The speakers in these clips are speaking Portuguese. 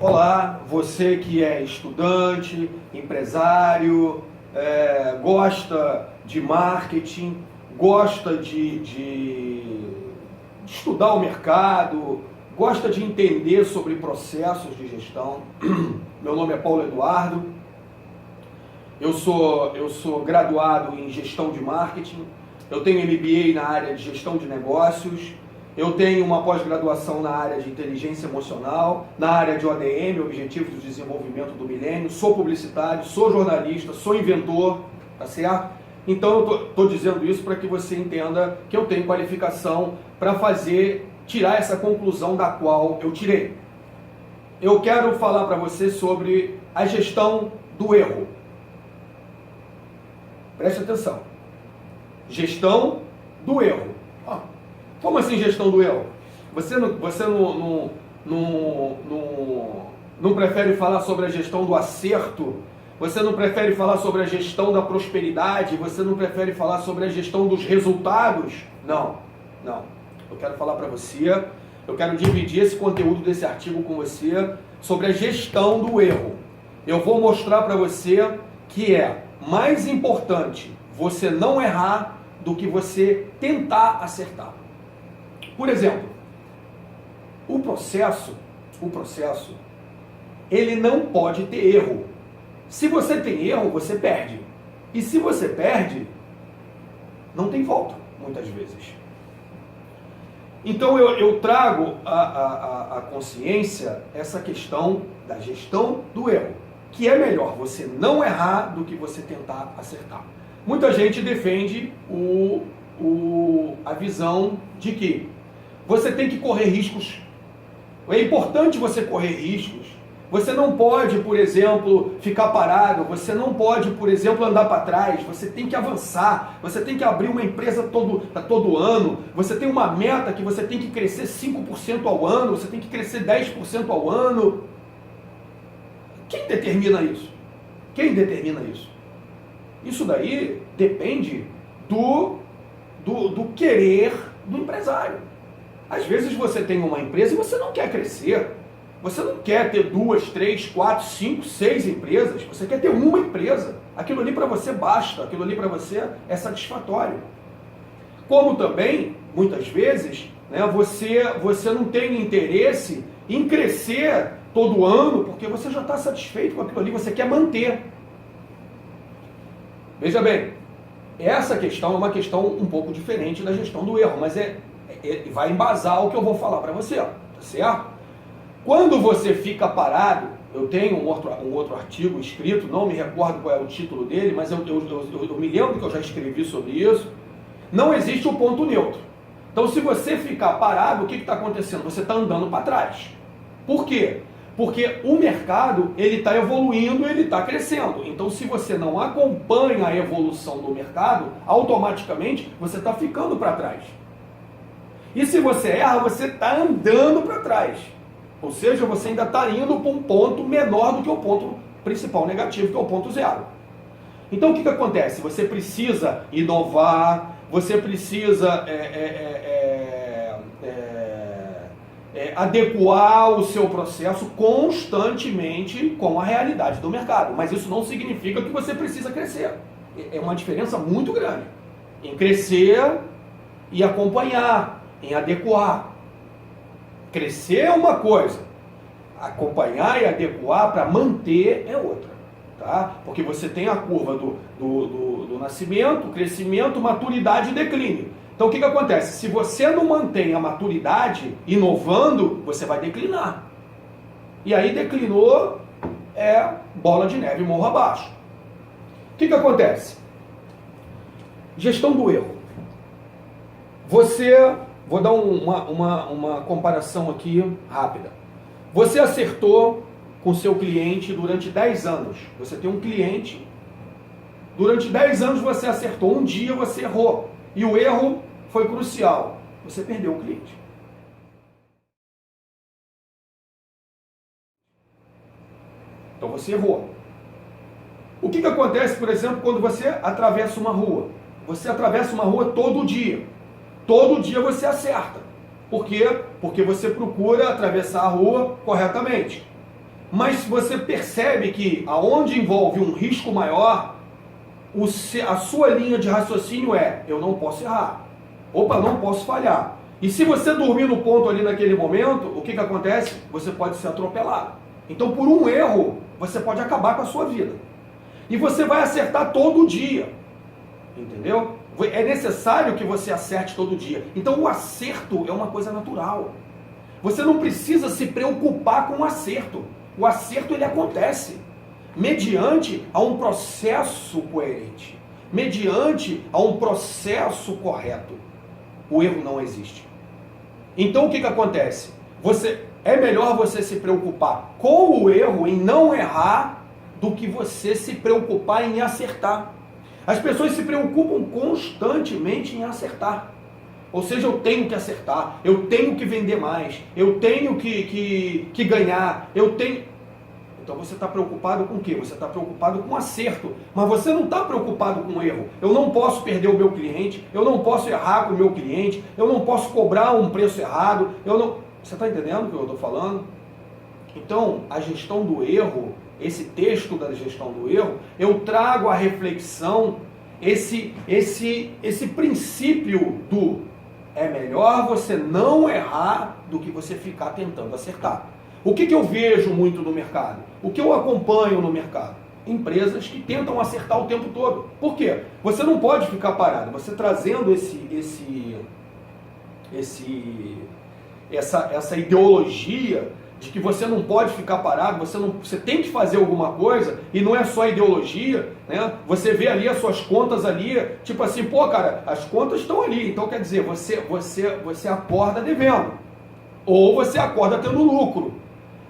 Olá, você que é estudante, empresário, gosta de marketing, gosta de estudar o mercado, gosta de entender sobre processos de gestão. Meu nome é Paulo Eduardo, eu sou graduado em gestão de marketing, eu tenho MBA na área de gestão de negócios, eu tenho uma pós-graduação na área de inteligência emocional, na área de ODM, Objetivos de Desenvolvimento do Milênio, sou publicitário, sou jornalista, sou inventor, tá certo? Então eu estou dizendo isso para que você entenda que eu tenho qualificação para tirar essa conclusão da qual eu tirei. Eu quero falar para você sobre a gestão do erro. Preste atenção. Gestão do erro. Como assim gestão do erro? Você não prefere falar sobre a gestão do acerto? Você não prefere falar sobre a gestão da prosperidade? Você não prefere falar sobre a gestão dos resultados? Não. Eu quero falar para você, eu quero dividir esse conteúdo desse artigo com você sobre a gestão do erro. Eu vou mostrar para você que é mais importante você não errar do que você tentar acertar. Por exemplo, o processo, ele não pode ter erro. Se você tem erro, você perde. E se você perde, não tem volta, muitas vezes. Então eu trago à consciência essa questão da gestão do erro, que é melhor você não errar do que você tentar acertar. Muita gente defende a visão de que você tem que correr riscos. É importante você correr riscos. Você não pode, por exemplo, ficar parado. Você não pode, por exemplo, andar para trás. Você tem que avançar. Você tem que abrir uma empresa todo ano. Você tem uma meta que você tem que crescer 5% ao ano. Você tem que crescer 10% ao ano. Quem determina isso? Quem determina isso? Isso daí depende do querer do empresário. Às vezes você tem uma empresa e você não quer crescer. Você não quer ter 2, 3, 4, 5, 6 empresas. Você quer ter uma empresa. Aquilo ali para você basta. Aquilo ali para você é satisfatório. Como também, muitas vezes, né, você não tem interesse em crescer todo ano porque você já está satisfeito com aquilo ali. Você quer manter. Veja bem, essa questão é uma questão um pouco diferente da gestão do erro, mas vai embasar o que eu vou falar para você, tá certo? Quando você fica parado, eu tenho um outro artigo escrito, não me recordo qual é o título dele, mas eu me lembro que eu já escrevi sobre isso. Não existe o ponto neutro. Então, se você ficar parado, o que está acontecendo? Você está andando para trás. Por quê? Porque o mercado ele está evoluindo, ele está crescendo. Então, se você não acompanha a evolução do mercado, automaticamente você está ficando para trás. E se você erra, você está andando para trás. Ou seja, você ainda está indo para um ponto menor do que o ponto principal negativo, que é o ponto zero. Então, o que acontece? Você precisa inovar, você precisa adequar o seu processo constantemente com a realidade do mercado. Mas isso não significa que você precisa crescer. É uma diferença muito grande em crescer e acompanhar, em adequar. Crescer é uma coisa, acompanhar e adequar para manter é outra. Tá? Porque você tem a curva do nascimento, crescimento, maturidade e declínio. Então o que acontece? Se você não mantém a maturidade inovando, você vai declinar. E aí declinou, é bola de neve, morro abaixo. O que acontece? Gestão do erro. Vou dar uma comparação aqui rápida. Você acertou com seu cliente durante 10 anos. Você tem um cliente, durante 10 anos você acertou, um dia você errou. E o erro foi crucial. Você perdeu o cliente. Então você errou. O que acontece, por exemplo, quando você atravessa uma rua? Você atravessa uma rua todo dia. Todo dia você acerta. Por quê? Porque você procura atravessar a rua corretamente. Mas você percebe que aonde envolve um risco maior, a sua linha de raciocínio é: eu não posso errar. Opa, não posso falhar. E se você dormir no ponto ali naquele momento, o que acontece? Você pode ser atropelado. Então, por um erro, você pode acabar com a sua vida. E você vai acertar todo dia. Entendeu? É necessário que você acerte todo dia. Então, o acerto é uma coisa natural. Você não precisa se preocupar com o acerto. O acerto, ele acontece mediante a um processo coerente, mediante a um processo correto. O erro não existe. Então o que acontece? É melhor você se preocupar com o erro, em não errar, do que você se preocupar em acertar. As pessoas se preocupam constantemente em acertar. Ou seja, eu tenho que acertar, eu tenho que vender mais, eu tenho que ganhar, eu tenho... Então você está preocupado com o quê? Você está preocupado com acerto, mas você não está preocupado com erro. Eu não posso perder o meu cliente, eu não posso errar com o meu cliente, eu não posso cobrar um preço errado, Você está entendendo o que eu estou falando? Então, a gestão do erro, esse texto da gestão do erro, eu trago à reflexão esse princípio do é melhor você não errar do que você ficar tentando acertar. O que eu vejo muito no mercado? O que eu acompanho no mercado? Empresas que tentam acertar o tempo todo. Por quê? Você não pode ficar parado. Você trazendo essa ideologia de que você não pode ficar parado, você tem que fazer alguma coisa, e não é só ideologia, né? Você vê ali as suas contas ali, tipo assim, pô, cara, as contas estão ali, então quer dizer, você acorda devendo, ou você acorda tendo lucro.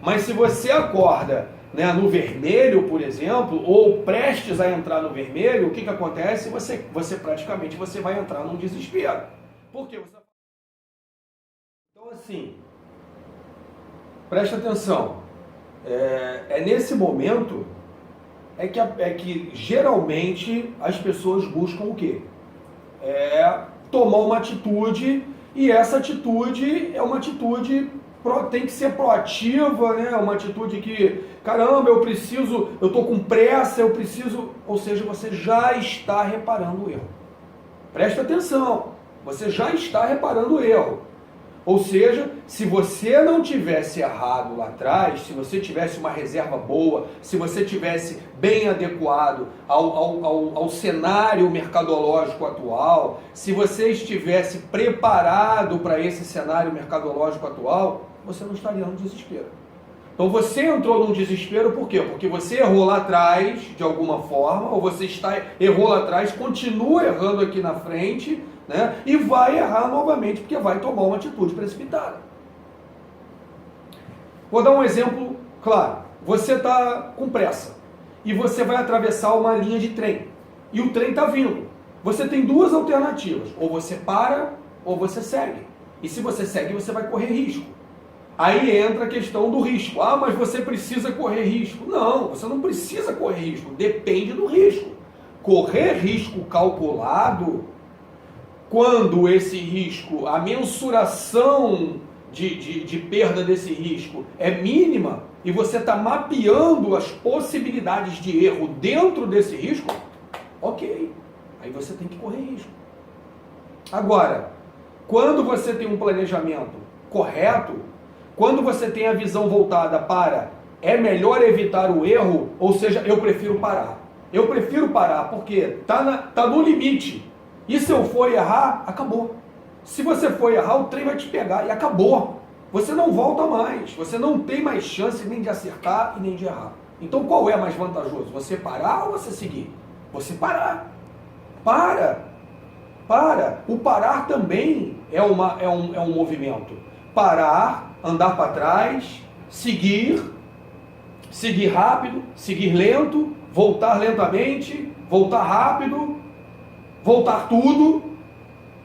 Mas se você acorda, né, no vermelho, por exemplo, ou prestes a entrar no vermelho, o que acontece? Você praticamente vai entrar num desespero. Por quê? Então, assim, presta atenção. É nesse momento que geralmente as pessoas buscam o quê? Tomar uma atitude, e essa atitude é uma atitude tem que ser proativa, né? Uma atitude que, caramba, eu estou com pressa, eu preciso... Ou seja, você já está reparando o erro. Presta atenção, você já está reparando o erro. Ou seja, se você não tivesse errado lá atrás, se você tivesse uma reserva boa, se você tivesse bem adequado ao cenário mercadológico atual, se você estivesse preparado para esse cenário mercadológico atual, você não estaria no desespero. Então você entrou num desespero por quê? Porque você errou lá atrás, de alguma forma, ou você errou lá atrás, continua errando aqui na frente, né? E vai errar novamente, porque vai tomar uma atitude precipitada. Vou dar um exemplo claro. Você está com pressa e você vai atravessar uma linha de trem. E o trem está vindo. Você tem duas alternativas. Ou você para, ou você segue. E se você segue, você vai correr risco. Aí entra a questão do risco. Ah, mas você precisa correr risco. Não, você não precisa correr risco. Depende do risco. Correr risco calculado, quando esse risco, a mensuração de perda desse risco é mínima, e você está mapeando as possibilidades de erro dentro desse risco, ok. Aí você tem que correr risco. Agora, quando você tem um planejamento correto, quando você tem a visão voltada para é melhor evitar o erro, ou seja, eu prefiro parar. Eu prefiro parar porque tá no limite. E se eu for errar, acabou. Se você for errar, o trem vai te pegar e acabou. Você não volta mais. Você não tem mais chance nem de acertar e nem de errar. Então qual é mais vantajoso? Você parar ou você seguir? Você parar. Para. O parar também é um movimento. Parar, andar para trás, seguir rápido, seguir lento, voltar lentamente, voltar rápido, voltar tudo,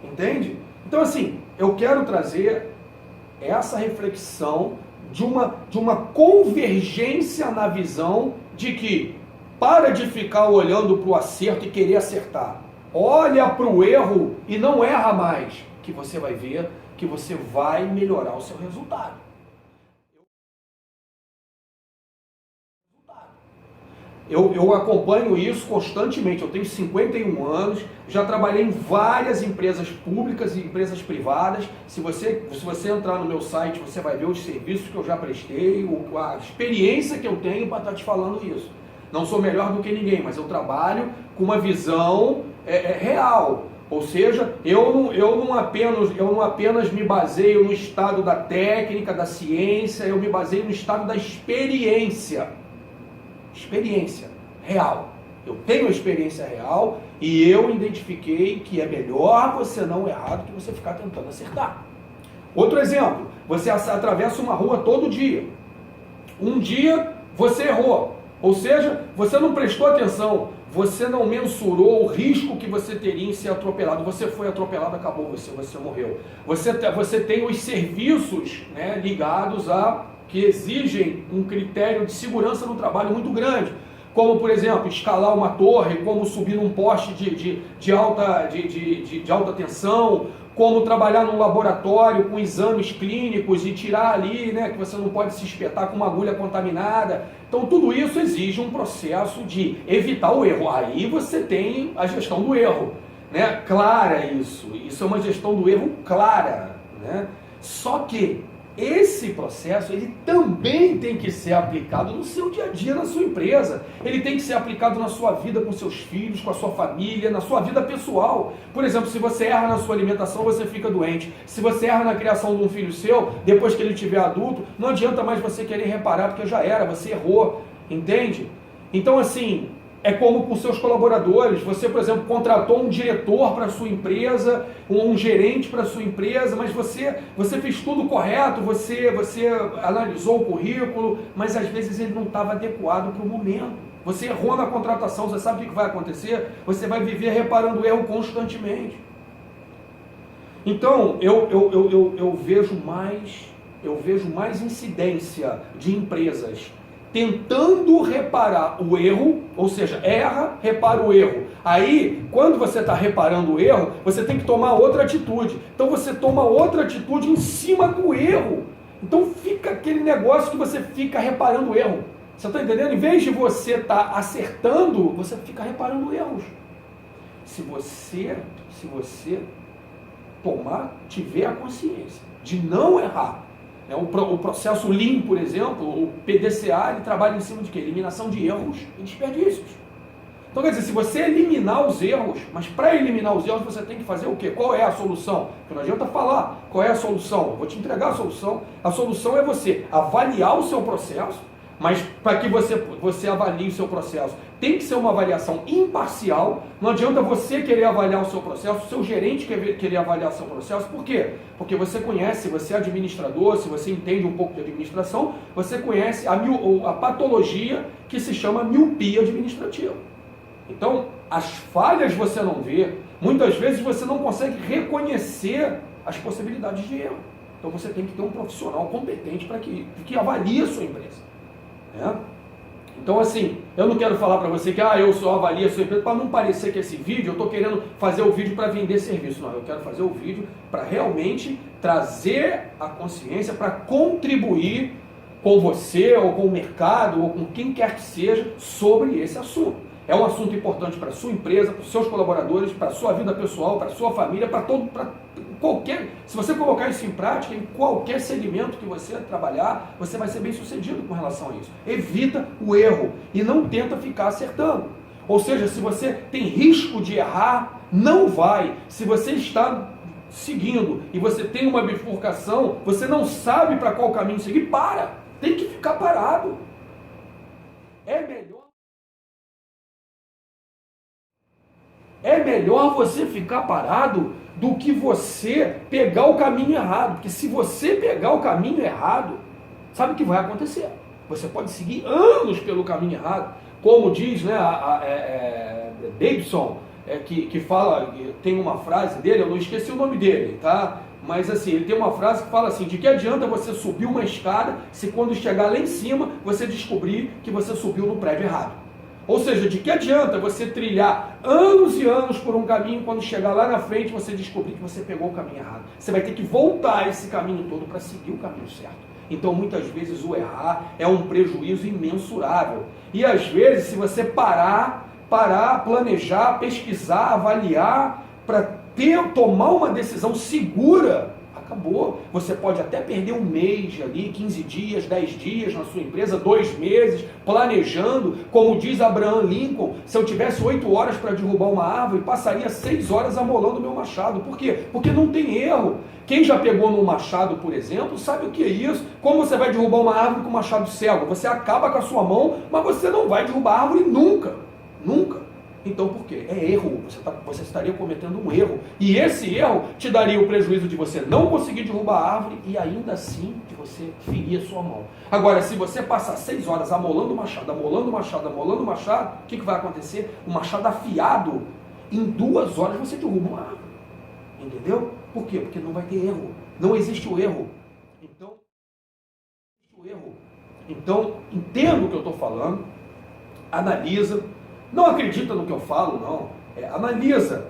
entende? Então assim, eu quero trazer essa reflexão de uma convergência na visão de que para de ficar olhando para o acerto e querer acertar. Olha para o erro e não erra mais, que você vai ver que você vai melhorar o seu resultado. Eu acompanho isso constantemente. Eu tenho 51 anos, já trabalhei em várias empresas públicas e empresas privadas. Se você entrar no meu site, você vai ver os serviços que eu já prestei, a experiência que eu tenho para estar te falando isso. Não sou melhor do que ninguém, mas eu trabalho com uma visão real. Ou seja, eu não apenas me baseio no estado da técnica, da ciência, eu me baseio no estado da experiência. Experiência real. Eu tenho experiência real e eu identifiquei que é melhor você não errar do que você ficar tentando acertar. Outro exemplo, você atravessa uma rua todo dia. Um dia você errou, ou seja, você não prestou atenção, você não mensurou o risco que você teria em ser atropelado. Você foi atropelado, acabou, você morreu. Você tem os serviços, né, ligados que exigem um critério de segurança no trabalho muito grande, como, por exemplo, escalar uma torre, como subir num poste de alta tensão, como trabalhar num laboratório com exames clínicos e tirar ali, né, que você não pode se espetar com uma agulha contaminada. Então, tudo isso exige um processo de evitar o erro. Aí você tem a gestão do erro, né? Clara isso é uma gestão do erro clara, né? Só que esse processo, ele também tem que ser aplicado no seu dia a dia, na sua empresa. Ele tem que ser aplicado na sua vida com seus filhos, com a sua família, na sua vida pessoal. Por exemplo, se você erra na sua alimentação, você fica doente. Se você erra na criação de um filho seu, depois que ele tiver adulto, não adianta mais você querer reparar, porque já era, você errou, entende? Então, assim, é como com seus colaboradores. Você, por exemplo, contratou um diretor para a sua empresa, um gerente para a sua empresa, mas você fez tudo correto, você analisou o currículo, mas às vezes ele não estava adequado para o momento. Você errou na contratação, você sabe o que vai acontecer? Você vai viver reparando o erro constantemente. Então, eu vejo mais incidência de empresas tentando reparar o erro, ou seja, erra, repara o erro. Aí, quando você está reparando o erro, você tem que tomar outra atitude. Então você toma outra atitude em cima do erro. Então fica aquele negócio que você fica reparando o erro. Você está entendendo? Em vez de você estar acertando, você fica reparando erros. Se você tiver a consciência de não errar, o processo Lean, por exemplo, o PDCA, ele trabalha em cima de quê? Eliminação de erros e desperdícios. Então, quer dizer, se você eliminar os erros, mas para eliminar os erros você tem que fazer o quê? Qual é a solução? Porque não adianta falar qual é a solução. Eu vou te entregar a solução. A solução é você avaliar o seu processo, mas para que você avalie o seu processo, tem que ser uma avaliação imparcial. Não adianta você querer avaliar o seu processo, o seu gerente querer avaliar o seu processo. Por quê? Porque você conhece, se você é administrador, se você entende um pouco de administração, você conhece a patologia que se chama miopia administrativa. Então, as falhas você não vê, muitas vezes você não consegue reconhecer as possibilidades de erro. Então você tem que ter um profissional competente para que avalie a sua empresa. Então, assim, eu não quero falar para você que eu só avalio a sua empresa, para não parecer que esse vídeo, eu estou querendo fazer o vídeo para vender serviço. Não, eu quero fazer o vídeo para realmente trazer a consciência, para contribuir com você, ou com o mercado, ou com quem quer que seja, sobre esse assunto. É um assunto importante para a sua empresa, para os seus colaboradores, para a sua vida pessoal, para a sua família, para qualquer... Se você colocar isso em prática, em qualquer segmento que você trabalhar, você vai ser bem sucedido com relação a isso. Evita o erro e não tenta ficar acertando. Ou seja, se você tem risco de errar, não vai. Se você está seguindo e você tem uma bifurcação, você não sabe para qual caminho seguir, para. Tem que ficar parado. É melhor você ficar parado do que você pegar o caminho errado. Porque se você pegar o caminho errado, sabe o que vai acontecer? Você pode seguir anos pelo caminho errado. Como diz, né, Davidson, que fala, tem uma frase dele, eu não esqueci o nome dele, tá? Mas assim, ele tem uma frase que fala assim: de que adianta você subir uma escada se quando chegar lá em cima você descobrir que você subiu no prédio errado? Ou seja, de que adianta você trilhar anos e anos por um caminho, quando chegar lá na frente você descobrir que você pegou o caminho errado? Você vai ter que voltar esse caminho todo para seguir o caminho certo. Então, muitas vezes, o errar é um prejuízo imensurável. E, às vezes, se você parar, planejar, pesquisar, avaliar, para tomar uma decisão segura, acabou. Você pode até perder um mês ali, 15 dias, 10 dias na sua empresa, 2 meses, planejando. Como diz Abraham Lincoln, se eu tivesse 8 horas para derrubar uma árvore, passaria 6 horas amolando meu machado. Por quê? Porque não tem erro. Quem já pegou num machado, por exemplo, sabe o que é isso. Como você vai derrubar uma árvore com um machado cego? Você acaba com a sua mão, mas você não vai derrubar a árvore nunca. Nunca. Então por quê? É erro, você estaria cometendo um erro. E esse erro te daria o prejuízo de você não conseguir derrubar a árvore e ainda assim de você ferir a sua mão. Agora, se você passar 6 horas amolando o machado, o que vai acontecer? O machado afiado, em 2 horas você derruba uma árvore. Entendeu? Por quê? Porque não vai ter erro. Não existe o erro. Então, entenda o que eu estou falando, analisa. Não acredita no que eu falo, não. Analisa,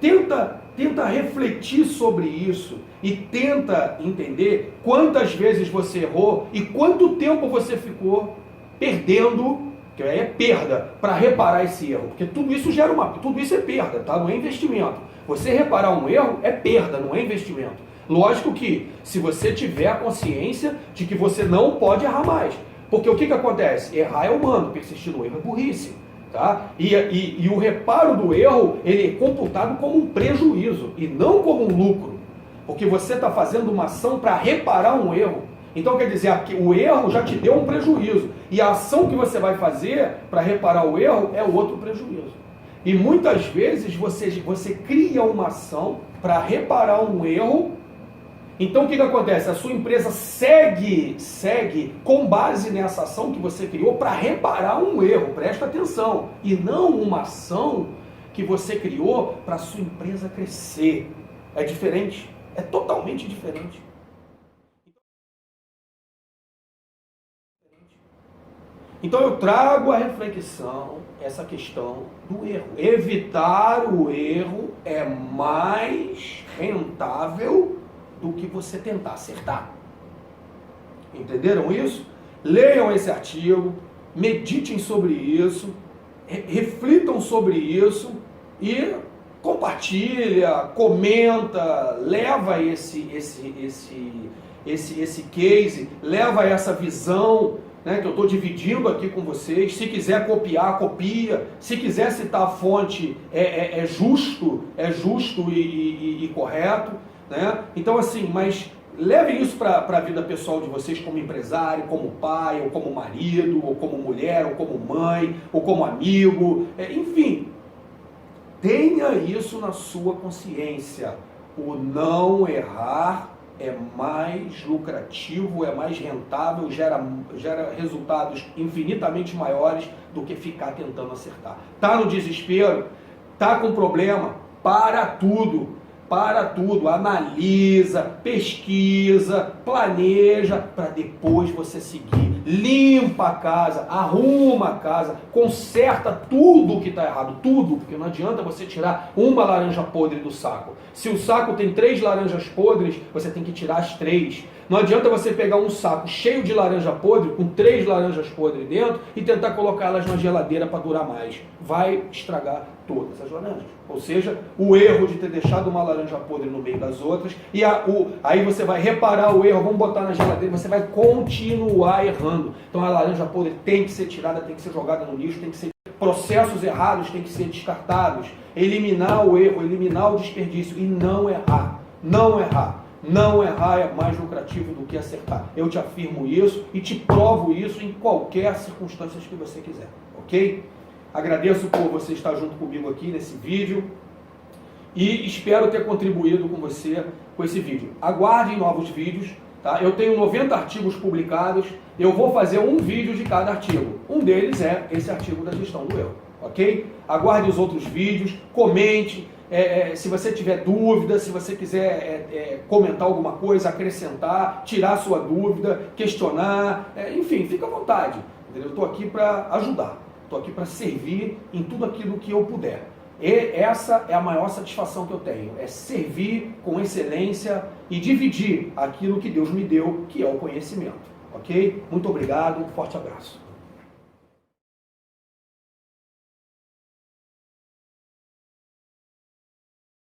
tenta refletir sobre isso e tenta entender quantas vezes você errou e quanto tempo você ficou perdendo, que é perda, para reparar esse erro. Porque tudo isso tudo isso é perda, tá? Não é investimento. Você reparar um erro é perda, não é investimento. Lógico que se você tiver a consciência de que você não pode errar mais. Porque o que acontece? Errar é humano, persistir no erro é burrice. Tá? E o reparo do erro, ele é computado como um prejuízo e não como um lucro, porque você está fazendo uma ação para reparar um erro. Então quer dizer, o erro já te deu um prejuízo e a ação que você vai fazer para reparar o erro é outro prejuízo. E muitas vezes você cria uma ação para reparar um erro. Então o que acontece? A sua empresa segue com base nessa ação que você criou para reparar um erro, presta atenção, e não uma ação que você criou para a sua empresa crescer. É diferente, é totalmente diferente. Então eu trago a reflexão, essa questão do erro. Evitar o erro é mais rentável do que você tentar acertar. Entenderam isso? Leiam esse artigo, meditem sobre isso, reflitam sobre isso e compartilha, comenta, leva esse case, leva essa visão, né, que eu estou dividindo aqui com vocês. Se quiser copiar, copia. Se quiser citar a fonte, é justo e correto. Né? Então assim, mas levem isso para a vida pessoal de vocês como empresário, como pai, ou como marido, ou como mulher, ou como mãe, ou como amigo, enfim. Tenha isso na sua consciência. O não errar é mais lucrativo, é mais rentável, gera resultados infinitamente maiores do que ficar tentando acertar. Tá no desespero? Tá com problema? Para tudo, analisa, pesquisa, planeja, para depois você seguir. Limpa a casa, arruma a casa, conserta tudo que está errado, tudo, porque não adianta você tirar uma laranja podre do saco. Se o saco tem 3 laranjas podres, você tem que tirar as 3. Não adianta você pegar um saco cheio de laranja podre, com 3 laranjas podres dentro, e tentar colocá-las na geladeira para durar mais. Vai estragar todas as laranjas. Ou seja, o erro de ter deixado uma laranja podre no meio das outras, e aí você vai reparar o erro, vamos botar na geladeira, você vai continuar errando. Então a laranja podre tem que ser tirada, tem que ser jogada no lixo, tem que ser... Processos errados têm que ser descartados. Eliminar o erro, eliminar o desperdício e não errar. Não errar. Não errar é mais lucrativo do que acertar. Eu te afirmo isso e te provo isso em qualquer circunstância que você quiser. Ok? Agradeço por você estar junto comigo aqui nesse vídeo e espero ter contribuído com você com esse vídeo. Aguardem novos vídeos. Tá? Eu tenho 90 artigos publicados, eu vou fazer um vídeo de cada artigo. Um deles é esse artigo da gestão do erro, ok? Aguarde os outros vídeos, comente, se você tiver dúvida, se você quiser comentar alguma coisa, acrescentar, tirar sua dúvida, questionar, enfim, fica à vontade. Entendeu? Eu estou aqui para ajudar, estou aqui para servir em tudo aquilo que eu puder. E essa é a maior satisfação que eu tenho, é servir com excelência e dividir aquilo que Deus me deu, que é o conhecimento. Ok? Muito obrigado, um forte abraço.